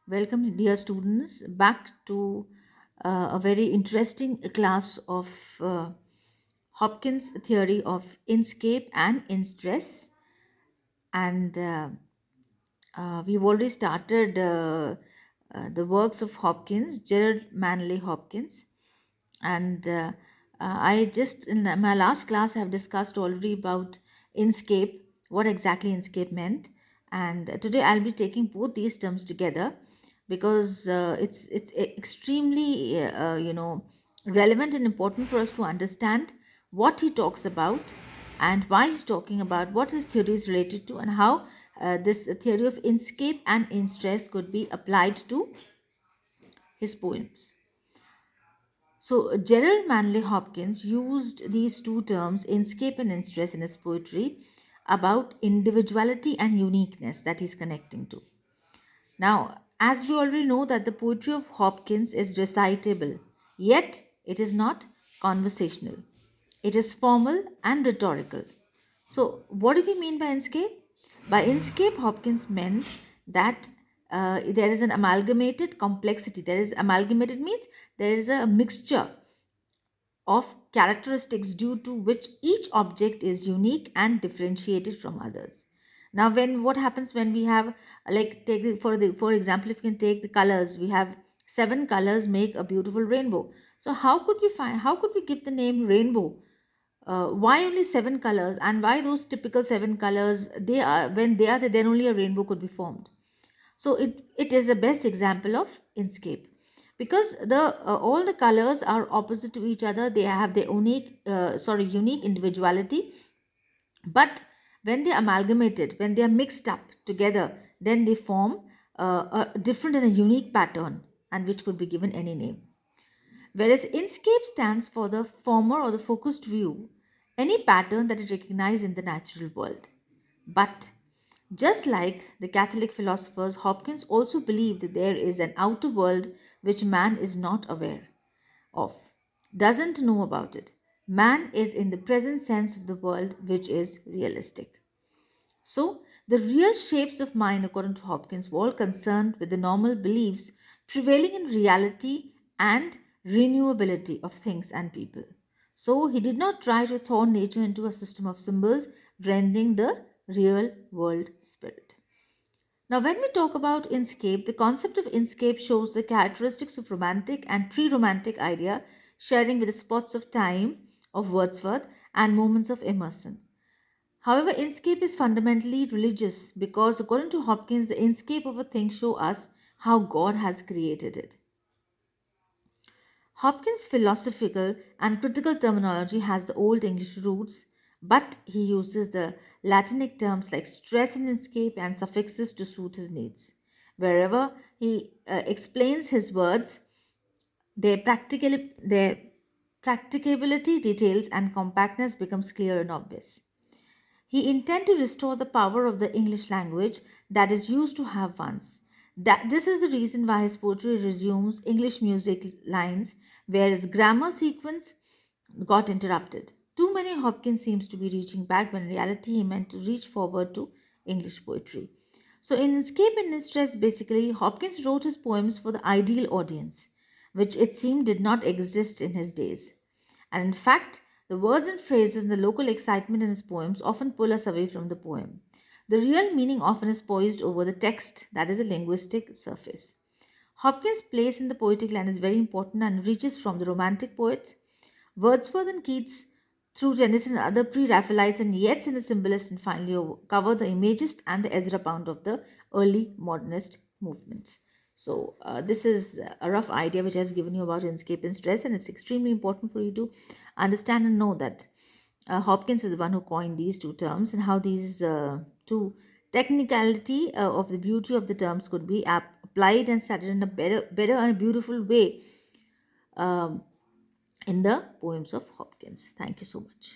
Welcome, dear students, back to a very interesting class of Hopkins' theory of inscape and in stress. And we've already started the works of Hopkins, Gerard Manley Hopkins. And I just, in my last class, I have discussed already about inscape, what exactly inscape meant. And today I'll be taking both these terms together because it's extremely relevant and important for us to understand what he talks about and why he's talking about, what his theory is related to, and how this theory of inscape and in stress could be applied to his poems. So, Gerald Manley Hopkins used these two terms, inscape and in-stress, in his poetry about individuality and uniqueness that he's connecting to. Now, as we already know that the poetry of Hopkins is recitable, yet it is not conversational. It is formal and rhetorical. So, what do we mean by inscape? By inscape, Hopkins meant that there is an amalgamated complexity. There is amalgamated means there is a mixture of characteristics due to which each object is unique and differentiated from others. Now when what happens when we have like take for example, if you can take the colors, we have seven colors make a beautiful rainbow. So how could we give the name rainbow? Why only seven colors, and why those typical seven colors? They are when they are there, then only a rainbow could be formed. So it is the best example of inscape because the all the colors are opposite to each other. They have their unique individuality, but when they are amalgamated, when they are mixed up together, then they form a different and a unique pattern, and which could be given any name. Whereas inscape stands for the former or the focused view, any pattern that is recognized in the natural world. But just like the Catholic philosophers, Hopkins also believed that there is an outer world which man is not aware of, doesn't know about it. Man is in the present sense of the world which is realistic. So, the real shapes of mind, according to Hopkins, were all concerned with the normal beliefs prevailing in reality and renewability of things and people. So, he did not try to turn nature into a system of symbols, rendering the real world spirit. Now, when we talk about inscape, the concept of inscape shows the characteristics of romantic and pre romantic idea, sharing with the spots of time of Wordsworth and moments of Emerson. However, inscape is fundamentally religious because, according to Hopkins, the inscape of a thing show us how God has created it. Hopkins' philosophical and critical terminology has the Old English roots, but he uses the Latinic terms like stress and inscape and suffixes to suit his needs. Wherever he explains his words, their practicability, details, and compactness becomes clear and obvious. He intended to restore the power of the English language that is used to have once. That this is the reason why his poetry resumes English music lines, whereas grammar sequence got interrupted. Too many Hopkins seems to be reaching back when in reality he meant to reach forward to English poetry. So in Escape and in Stress, basically, Hopkins wrote his poems for the ideal audience, which it seemed did not exist in his days. And in fact, the words and phrases and the local excitement in his poems often pull us away from the poem. The real meaning often is poised over the text, that is a linguistic surface. Hopkins' place in the poetic line is very important and reaches from the Romantic poets, Wordsworth and Keats, through Tennyson and other pre-Raphaelites and Yeats in the Symbolist, and finally cover the Imagist and the Ezra Pound of the early modernist movements. So this is a rough idea which I've given you about inscape and stress, and it's extremely important for you to understand and know that Hopkins is the one who coined these two terms and how these two technicality of the beauty of the terms could be applied and studied in a better and beautiful way um, in the poems of Hopkins. Thank you so much.